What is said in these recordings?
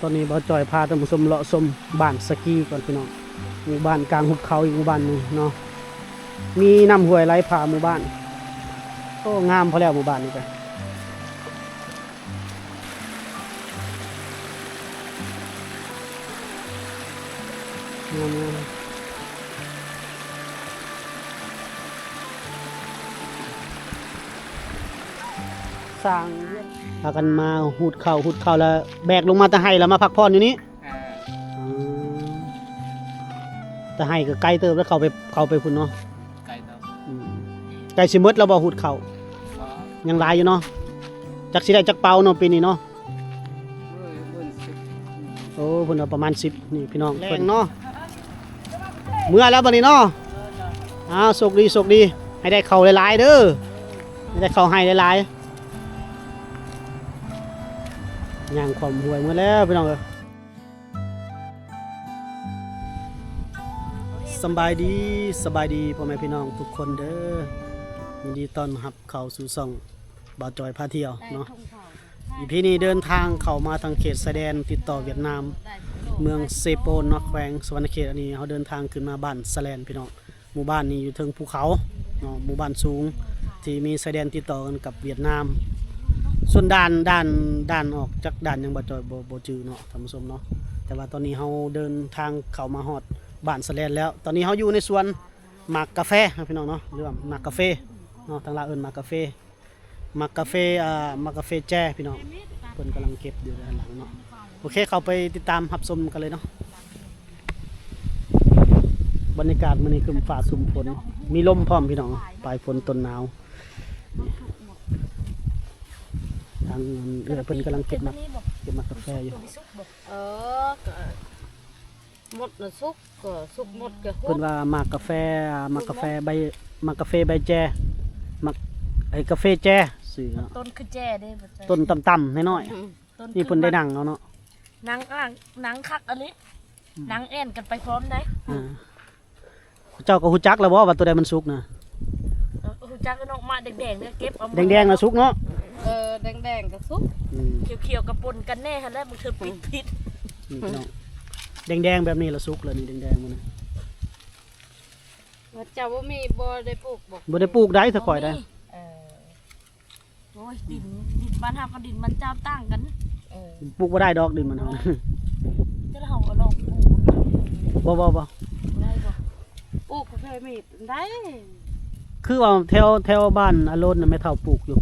ตอนนี้บ่จอยพาท่านผู้ชมเลาะชมบ้านสกีก่อนพี่น้องหมู่บ้านกลางหุบเขาอีกหมู่บ้านนึงเนาะมีน้ำห้วยไหลผ่านหมู่บ้านโอ้งามพอแล้วหมู่บ้านนี้ก็งามสร้างพากันมาหูดเข่าแล้วแบกลงมาตะไห้แล้วมาพักผ่อนอยู่นี้ตะไห้ก็ไกลเติบแล้วเข้าไปพุ่นเนาะไก่เนาะไกลสิหมดแล้วบ่หูดเข่ายังหลายอยู่เนาะจักสิได้จักเป่าเนาะปีนี้เนาะโอ้เพิ่นเอาประมาณ10นี่พี่น้องแรงเนาะเมื่อแล้วบัดนี้เนาะโชคดีให้ได้เข้าหลายๆเด้อให้ได้เข้าให้หลายๆย่างความห่วยหมดแล้วพี่น้องเอ้ยสบายดีพ่อแม่พี่น้องทุกคนเด้อยินดีต้อนรับเข้าสู่ช่องบ่าวจอยพาเที่ยวเนาะอีพีนี้เดินทางเข้ามาทางเขตชายแดนติดต่อเวียดนามเมืองเซโปนเนาะแขวงสวรรณเขตอันนี้เขาเดินทางขึ้นมาบ้านสะแลนพี่น้องหมู่บ้านนี้อยู่เทิงภูเขาเนาะหมู่บ้านสูงที่มีชายแดนติดต่อกันกับเวียดนามส่วนด่านออกจากด่านยังบ่จอยบ่จือเนาะท่านผู้ชมเนาะแต่ว่าตอนนี้เขาเดินทางเข้ามาฮอดบ้านสะแลนแล้วตอนนี้เขาอยู่ในสวนหมากกาแฟพี่น้องเนาะหรือว่าหมากกาแฟเนาะทางลาวเอิ้นหมากกาแฟหมากกาแฟแจ้พี่น้องเพิ่นกำลังเก็บอยู่ด้านหลังเนาะโอเคเข้าไปติดตามรับชมกันเลยเนาะบรรยากาศมื้อนี้ครึ้มฟ้าครึ้มฝนมีลมพร้อมพี่น้องปลายฝนต้นหนาวทางเพิ่นกำลังเก็บหมากกาแฟอยู่หมดน่ะสุกก็สุกหมดก็เพิ่นว่าหมากกาแฟใบแจ้หมากกาแฟแจ้ซื่อเนาะต้นคือแจ้เด้ต้นต่ำๆน้อยๆนี่เพิ่นได้นั่งเนาะหนังคักอันนี้หนังแอ่นกันไปพร้อมได้เจ้าก็ฮู้จักแล้วบ่ว่าตัวใดมันสุกนะฮู้จักเนาะมาแดงๆเนี่ยเก็บเอาแดงๆน่ะสุกเนาะแดงๆก็สุกเขียวๆก็ปนกันแน่หั่นแหละมันคือผิดนี่พี่น้องแดงแบบนี้ละสุกเลยนี่แดงๆมันนะว่าเจ้าบ่มีบ่ได้ปลูกบ่ได้ปลูกได้ถ้าข่อยได้โอ้ยดินบ้านเฮากับดินมันเจ้าต่างกันปลูกบ่ได้ดอกดินมันเฮาจะเฮาก็ลองปลูกบ่ได้บ่ปลูกก็เคยมีได้คือว่าแถวบ้านอโลนน่ะแม่เฒ่าปลูกอยู่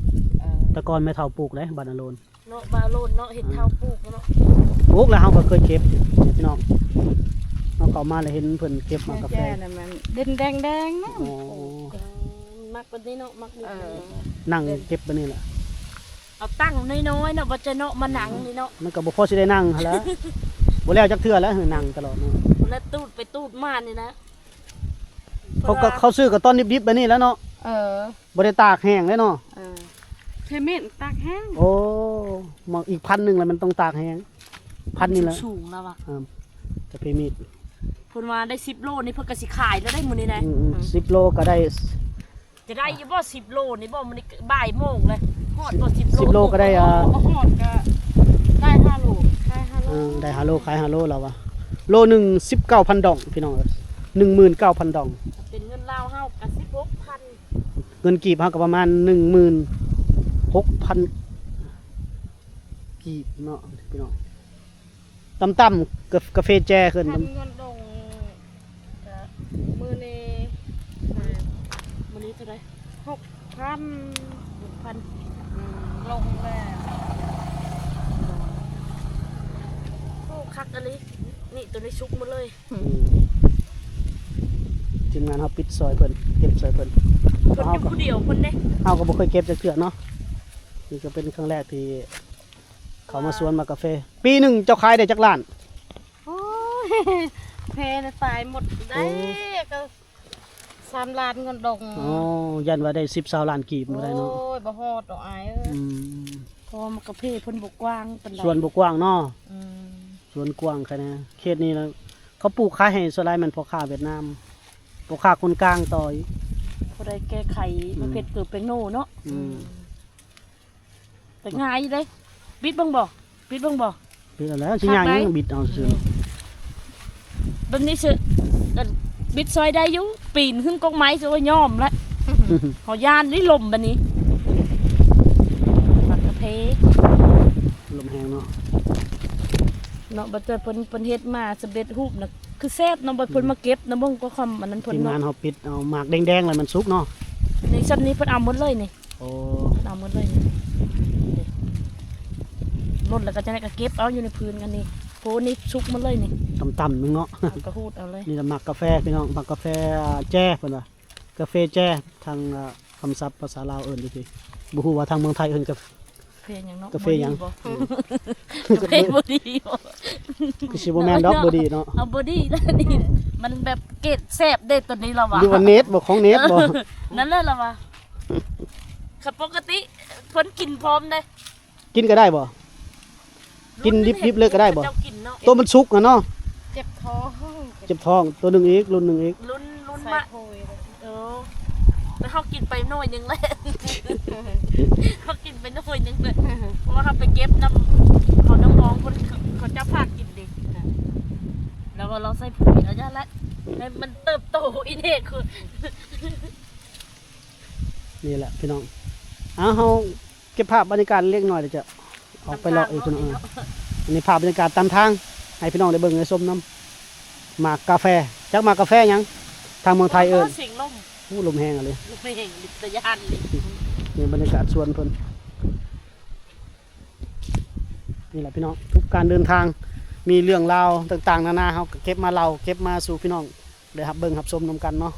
แต่ก่อนแม่เฒ่าปลูกเด้บ้านอโลนเนาะบ้านอโลนเนาะเฮ็ดเฒ่าปลูกเนาะปลูกแล้วเฮาก็เคยเก็บพี่น้องเฮาเข้ามาแล้วเห็นเพิ่นเก็บมากาแฟนั่นมันดินแดงๆเนาะมักปานนี้เนาะมักนั่งเก็บปานนี้แหละเอาตั้งน้อยๆเนาะบ่จะเนาะมานั่งนี่เนาะมันก็บ่พอสิได้นั่งหั่นแหละบ่แล้วจักเทื่อแล้วนั่งตลอดเนาะแล้วตูดมานี่นะเขาซื้อกับต้นดิบๆแบบนี้แล้วเนาะบ่ได้ตากแห้งเลยเนาะเทมินตากแห้งโอ้มาอีก1,000แล้วมันต้องตากแห้ง1,000นี่แหละสูงแล้วอ่ะจะเพมิดเพิ่นว่าได้10โลนี่เพิ่นก็สิขายแล้วได้มื้อนี้นะ10โลก็ได้จะได้อยู่บ่10โลนี่บ่มื้อนี้บ่ายโมงเลยฮอดบ่10โลก็ได้ฮอดก็ได้5โลได้5โลขาย5โลแล้วว่ะโลนึง 19,000 ดองพี่น้อง19,000 ดองเป็นเงินลาวเฮาก็16,000เงินกีบเฮาก็ประมาณ 16,000 กีบเนาะพี่น้องต่ำๆกาแฟแจ้ขึ้นเงินดงมื้อนี้เท่าไหร่6,000ลงแล้วโอ้คักอันนี้นี่ตัวนี้ชุกหมดเลยทีมงานเขาปิดซอยเพิ่นเก็บซอยเพิ่นคนอยู่ผู้เดียวคนเด้เฮาก็บ่เคยเก็บจักเทื่อเนาะนี่ก็เป็นครั้งแรกที่เขามาสวนมากาแฟปีนึงเจ้าขายได้จักล้านโอ้ยเพนตายหมดได้ก็3 ล้านเงินดงยันว่าได้10-20 ล้านกีบบ่ได้เนาะโอ้ยบ่ฮอดดอกอายพอมากาแฟเพิ่นบ่กว้างปานใดส่วนบ่กว้างเนาะส่วนกว้างแค่นั้นเขตนี้แล้วเขาปลูกขายให้ส่วนหลายมันพ่อค้าเวียดนามพ่อค้าคนกลางต่อยบ่ได้แก้ไขประเภทเกิดเป็นโนเนาะแต่ง่ายเด้ปิดเบิ่งบ่ ปิดเอาแล้วสิย่างยังบิดเอาซื่อ แบบนี้สิบิดซอยได้อยู่ปีนขึ้นกองไม้สิว่ายอมละเฮายานได้ลมบัดนี้ปักกระเพ ลมแห้งเนาะ เนาะบัดเจอเพิ่นเฮ็ดมาสำเร็จรูปน่ะคือแซ่บเนาะบัดเพิ่นมาเก็บนะเบิ่งก็คำอันนั้นเพิ่น ทีมงาน เนาะ เฮาปิดเอาหมากแดงๆเลยมันสุกเนาะ ในชั้นนี้เพิ่นเอาหมดเลยนี่ โอ้ เพิ่นเอาหมดเลยนี่ลดแล้วก็จะได้ก็เก็บเอาอยู่ในพื้นกันนี่โพนี่สุกหมดเลยนี่ ต่ำๆนึงเนาะ เอากระหูดเอาเลย นี่ละหมักกาแฟพี่น้องหมักกาแฟแจ้เพิ่นว่ากาแฟแจ้ทางคำศัพท์ภาษาลาวเอิ้นจังซี่บ่ฮู้ว่าทางเมืองไทยเอิ้นกา เพลงหยังเนาะ กาแฟหยัง บ่กาแฟบ่ดีบ่ คือสิบ่แม่นดอกบ่ดีเนาะ เอาบ่ดีแล้วนี่มันแบบเกรดแซ่บเด้ตัวนี้ล่ะว่ะ หรือว่าเน็ตบ่ของเน็ตบ่ นั่นแหละล่ะว่ะคือปกติเพิ่นกินพร้อมเด้ กินก็ได้บ่ กินดิบๆเลยก็ได้บ่ เจ้ากินเนาะ ตัวมันสุกอะเนาะ เจ็บท้อง เจ็บท้องตัวหนึงอีกรุ่นหนึงอีก ลุ้น ใส่ มา โพยเลย เออแล้วเขากินไปหน่อยหนึงเลยเขากินไปหน่อยหนึงเลยเพราะว่าเขาไปเก็บน้ำเขาน้องๆคนเขาจะพากินดิแล้วก็เราใส่ปุ๋ยแล้วจะละให้มันเติบโตอีเด็กคือ นี่แหละพี่น้องเฮาเก็บภาพบรรยากาศเล็กน้อยเดี๋ยวจะออกไปเลาะอีกพี่น้องอันนี้ภาพบรรยากาศตามทางให้พี่น้องได้เบิ่งได้ชมน้ำหมากกาแฟจักหมากกาแฟหยังทางเมืองไทยเอิ้น เสียงลม อู้ลมแห้งอะเลย ไม่เห็นลิตยานเลย นี่บรรยากาศสวนเพิ่นนี่แหละพี่น้องทุกการเดินทางมีเรื่องราวต่างๆนานาเฮาก็เก็บมาเล่าเก็บมาสู่พี่น้องได้รับเบิ่งรับชมนํกันเนาะ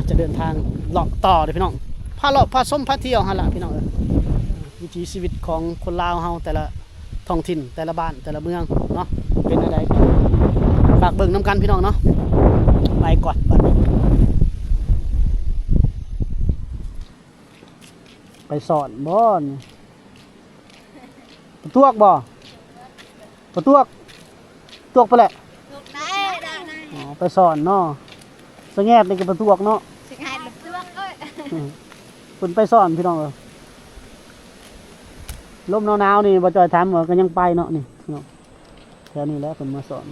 จะเดินทางเลาะต่อเด้อพี่น้องพาเลาะพาชมพาเที่ยวหั่นล่ะพี่น้องวิถีชีวิตของคนลาวเฮาแต่ละท้องถิ่นแต่ละบ้านแต่ละเมืองเนาะเป็นอะไรฝากเบิ่งนํกันพี่น้องเนาะไปก่อนบัดนี้ไปสอนบ่อนประตวกบ่ประตวกไปแหละ ลูกได้ได้ อ๋อไปสอนเนาะสะแงบนี่ก็ประตวกเนาะ สิให้ลูกตัวเอ้ย เพิ่นไปสอนพี่น้องลมหนาวๆนี่บ่จอยถามว่าก็ยังไปเนาะนี่เนาะแถวนี้แหล้วเพิ่นมาสอน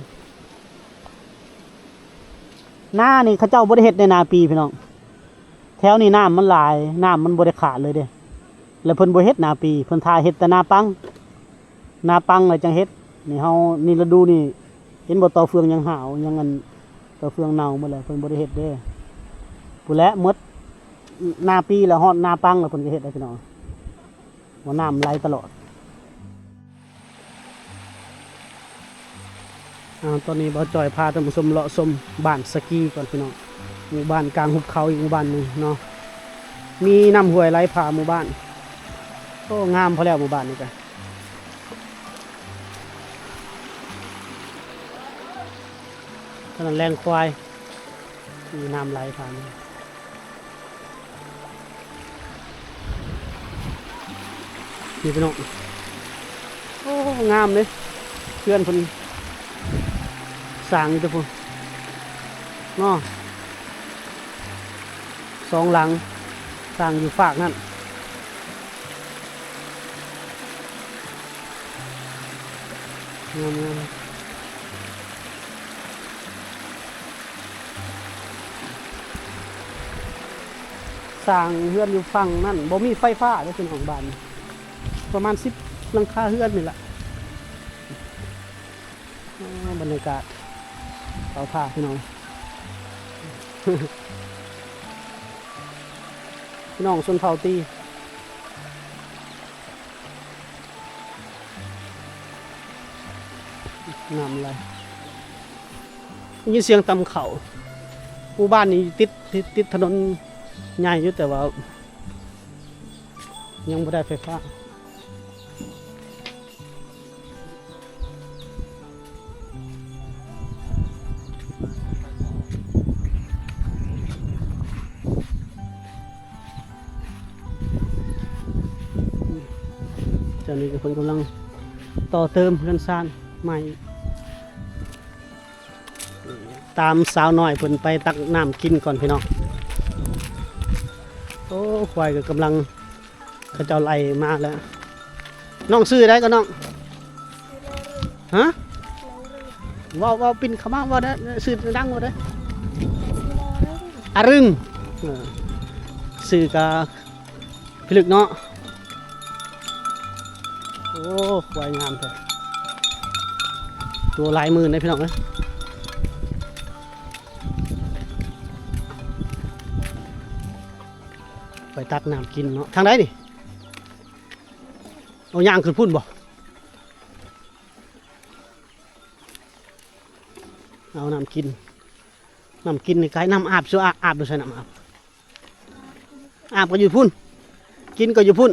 หน้านี่เขาเจ้าบ่ได้เฮ็ดในนาปีพี่น้องแถวนี้น้ำมันหลายน้ำมันบ่ได้ขาดเลยเด้แล้วเพิ่นบ่เฮ็ดนาปีเพิ่นทาเฮ็ดแต่นาปังแล้วจังเฮ็ดนี่เฮานี่ฤดูนี่เห็นบ่ต่อเฟืองยังหาวยังอันต่อเฟืองเน่าหมดแล้วเพิ่นบ่ได้เฮ็ดเด้ผู้และหมดนาปีแล้วฮอดนาปังแล้วเพิ่นก็เฮ็ดได้พี่น้องว่าน้ำไหลตลอดตอนนี้บ่าวจอยพาท่านผู้ชมเลาะชมบ้านสกีก่อนพี่น้องหมู่บ้านกลางหุบเขาอีกหมู่บ้านหนึงเนาะมีน้ำห้วยไหลผ่านหมู่บ้านโอ้งามพอแล้วหมู่บ้านนี้ก็ถนนแรงควายมีน้ำไหลผ่านนี่พี่น้องโอ้งามเลยเพื่อนคนสร้างนี่ทุกคนเนาะสองหลังสร้างอยู่ฝากนั่นงามสร้างเฮือนอยู่ฝั่งนั่นบ่มีไฟฟ้าเลยเป็นของบ้านประมาณ10หลังคาเฮือนนี่แหละบรรยากาศเขาท่าพี่น้อง พี่น้องชนเผ่าตีน้ำอะไรยินเสียงตำเขาหมู่บ้านนี้ติดถนนใหญ่อยู่แต่ว่ายังไม่ได้ไฟฟ้าเจ้านี้ก็เพิ่นกำลังต่อเติมเรือนซานใหม่ตามสาวน้อยเพิ่นไปตักน้ำกินก่อนพี่น้องโอ้ควายก็กำลังเขาเจ้าไล่มาแล้วน้องซื้อได้ก็น้อง ฮะว้าวปินเข้ามาว่าได้สื่อดังว่าได้อารึงสื่อกาพิลึกเนาะโอ้ควายงามเลยตัวลายมือได้พี่น้องนะไปตักน้ำกินเนาะทางไหนนี่เอาย่างขึ้นพุ่นบ่เอาน้ำกินในกายน้ำอาบชัวอาบดูใช่น้ำอาบก็อยู่พุ่นกินก็อยู่พุ่น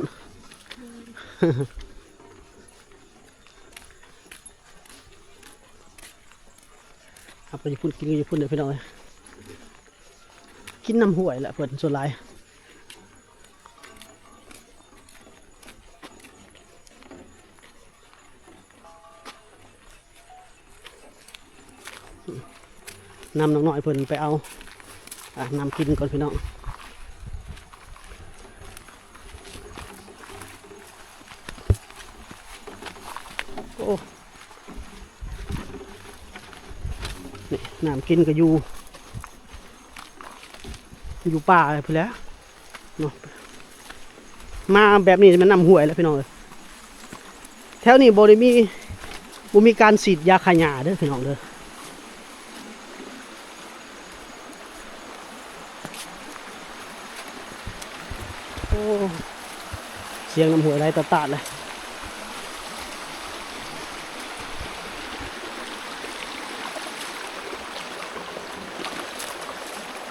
อาบก็อยู่พุ่นกินก็อยู่พุ่นเดี๋ยวพี่น้องกินน้ำห่วยแหละเพื่อนส่วนหลายนำน้องน้อยเพิ่นไปเอานำกินก่อนพี่น้องโอ้นี่น้ำกินก็อยู่ป่าเลยพี่แล้วเนาะมาแบบนี้มันนำห่วยแล้วพี่น้องเลยแถวนี้บ่มีการฉีดยาฆ่าหญ้าเด้อพี่น้องเด้อเสียงน้ำหัวไรตาดเลย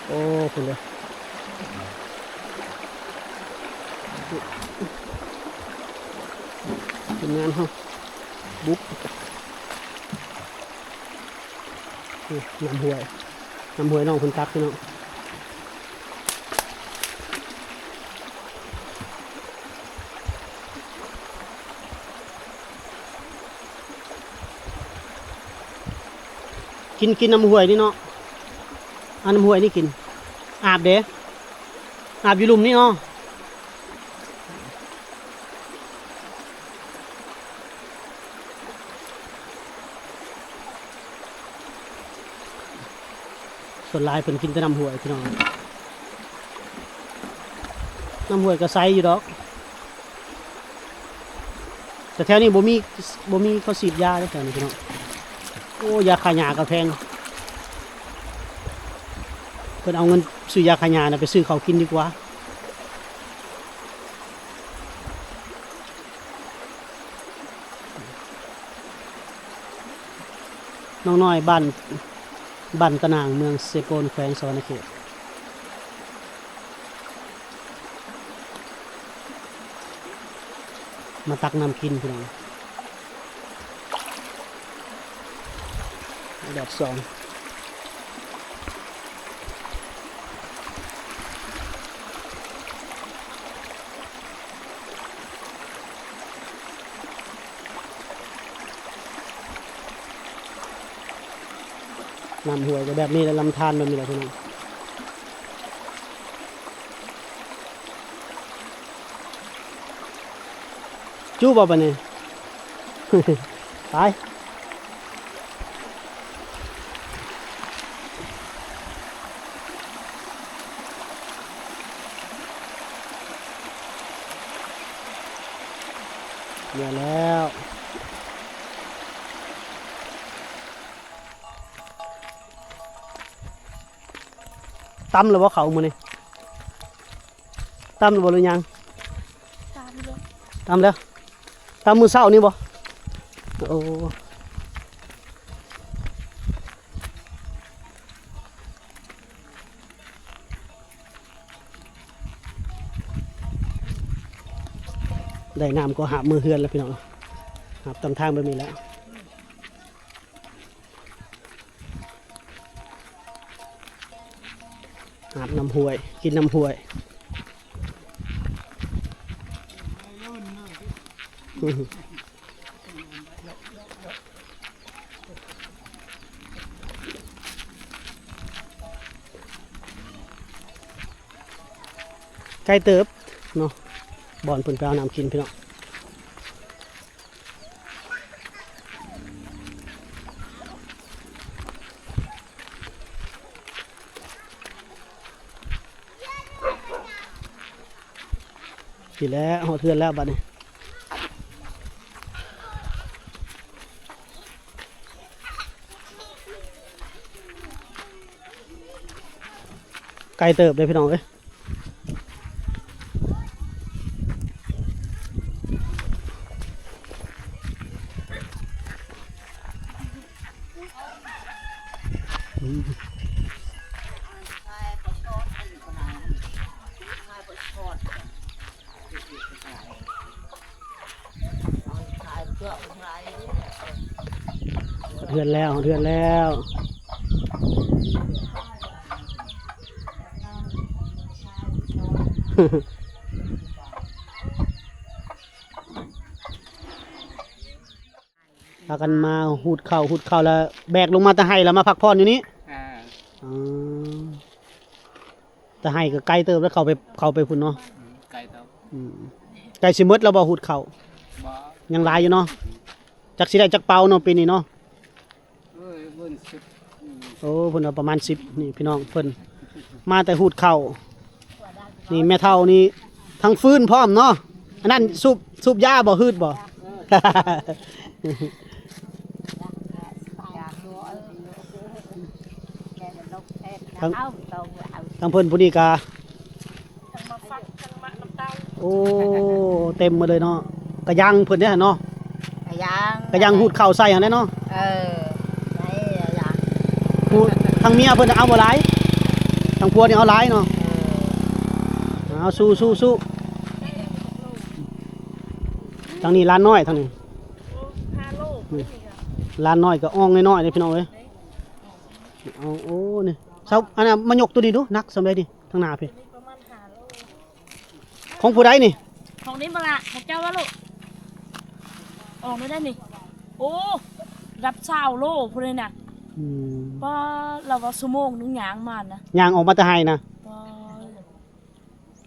โอ้คุณเลยเป็นงานเขาบุ๊กน้ำหวยน้องคุณตักพี่น้องกินน้ำห้วยนี่เนาะน้ำห้วยนี่กินอาบเด้อาบอยู่ลุมนี่เนาะส่วนลายเพิ่นกินแต่น้ำห้วยพี่น้องน้ำห้วยก็ใสอยู่ดอกแต่แถวนี้บ่มีเขาฉีดยาได้แถวนี้พี่น้องโอ้ยาฆ่าหญ้าก็แพงเพิ่นเอาเงินซื้อยาฆ่าหญ้าน่ะไปซื้อเขากินดีกว่าน้องน้อยบ้านตะนางเมืองเซโกนแขวงสวรรณเขตมาตักน้ำกินพี่น้องแดดส่องน้ำห้วยก็แบบนี้แล้วลำธารแบบนี้แหละพี่น้องจู้บ่ปะเนี่ย ตายเดี๋ยวแล้วตำหรือว่าเขามือนี่ตำหรือบ่หรือยังตำแล้วตำมือเศร้านี่บ่โอ้ได้น้ำก็หามือเฮือนแล้วพี่น้องหาตำทางไปมีแล้วหาน้ำห้วยกินน้ำห้วยไก่เติบเนาะบ่อนเพิ่นไปเอาน้ำกินพี่น้อง พี่แล้วหอดเทือนแล้วบัดนี้ไกลเติบเลยพี่น้องเอ้ยเทือนแล้วเทือนแล้วพากันมาหูดเข่าแล้วแบกลงมาตะไห้แล้วมาพักผ่อนอยู่นี้อ๋อตะไห้ก็ไกลเติบแล้วเข้าไปพุ่นเนาะ ไก่เต้า ไก่สิหมดแล้วบ่หูดเข่า บ่ ยังหลายอยู่เนาะจักสิได้จักเป่าเนาะปีนี้เนาะ เอ้ยเบิ่นสิบ โอ้เพิ่นเอาประมาณ10นี่พี่น้องเพิ่นมาแต่หูดเข่านี่แม่เฒ่านี่ทั้งฟืนพร้อมเนาะอันนั้นสูบยาบ่ฮืดบ่ ทั้งทั้งเพิ่นผู้นี้ก็ ทั้งมาฟักทั้งมะน้ำเต้า โอ้เต็มมาเลยเนาะกระยังเพิ่นเนี่ยเนาะ กระยัง หูดเข่าใส่หั่นแหละเนาะ ได้ยัง ผู้ทั้งเมียเพิ่นเอาบ่หลายทั้งผัวนี่เอาหลายเนาะเอาสู้ทางนี้ร้านน้อยทางนี้ โอ้5 โลนี่ค่ะ ร้านน้อยก็อ่องน้อยๆเด้พี่น้องเอ้ยเอาโอ้นี่เซาอันน่ะมายกตัวนี้ดูนักสำาใดดิทางหน้าพี่ นี่ประมาณ5 โล ของผู้ใดนี่ ของนี้มาละของเจ้าว่าลูกออกไม่ได้นี่โอ้รับ20 โลพุ่นเลยน่ะ อืม ป้าเราว่าชั่วโมงนึงหยางมานะ ย่างออกมาแต่ให้นะ ป้า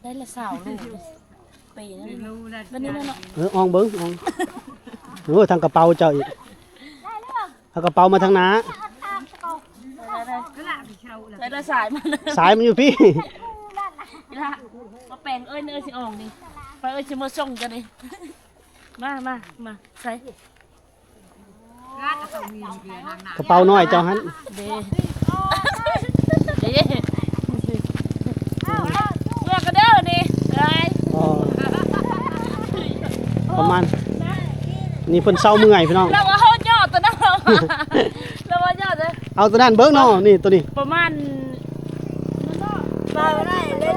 ได้ละ20 โลปีนั่นวันนี้เนาะ อ่องเบิ่งอ่องโอ้ทางกระเป๋าเจ้าอีกเอากระเป๋ามาทางหน้า ได้ละสายมัน สายมันอยู่พี่ นี่ละมาแปลงเอ้ยเอ้ยสิออกนี่ไปเอ้ยสิมาส่งกันนี่มาใส่ กระเป๋าน้อยเจ้าหัน เด้เด้เลือกกันเด้อนี่ไร อ๋อประมาณนี่เพิ่นเศร้าเมื่อยพี่น้อง เราว่าเขายอดตัวนั้นเราว่ายอดเลย เอาตัวนั้นเบิ่งเนาะนี่ตัวนี้ ประมาณ มาได้เรื่อย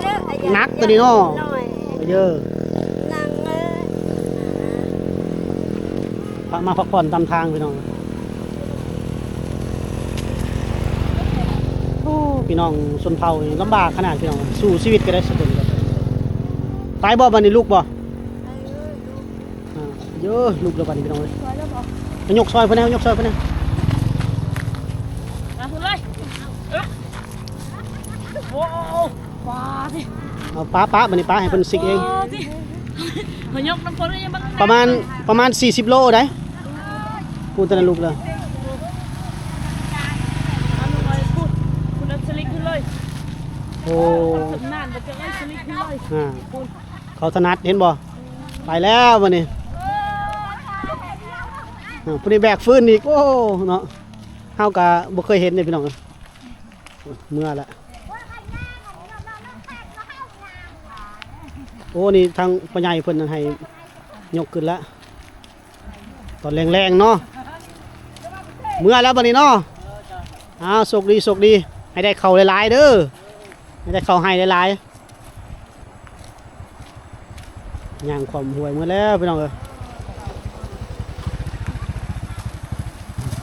ๆ หนักตัวนี้เนาะ หน่อย เยอะ นั่งเลย พามาพักผ่อนตามทางพี่น้องโอ้พี่น้องชนเผ่านี่ลำบากขนาดพี่น้องสู้ชีวิตก็ได้สักคนครับตายบ่บัดนี้ลูกบ่อ่าเยอะลูกแล้วบัดนี้พี่น้องเอ้ยเอายกซอยเพิ่นแน่ยกซอยเพิ่นแน่ มาคุณเลยโอ้ว้าดิ เอาป้าบัดนี้ป้าให้เพิ่นสิกเอง ดิมายกน้ำฝนยังบ้าง ประมาณ40 โลได้พูดแต่ละลูกเลย เอาหน่อยพูดคุณเอาสลิกขึ้นเลย โอ้ สำนานจะเอาสลิกขึ้นเลย อ่าเขาถนัดเห็นบ่ไปแล้ววันนี้ผู้นี้แบกฟืนอีกโอ้เนาะเฮากะบ่เคยเห็นเลยพี่น้องเมื่อละโอ้นี่ทางปัญญาเพิ่นให้ยกขึ้นละตอนแรงๆเนาะเมื่อแล้วบัดนี้เนาะอ้าวโชคดีให้ได้เข้าหลายๆเด้อให้ได้เข้าให้หลายๆย่างความห่วยเมื่อแล้วพี่น้องเอ้ย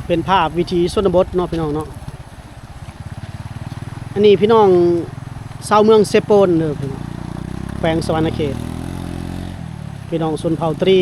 เป็นภาพวิถีชนบทเนาะพี่น้องเนาะอันนี้พี่น้องชาวเมืองเซโปนเด้อพี่น้องแขวงสวรรณเขตพี่น้องชนเผ่าตรี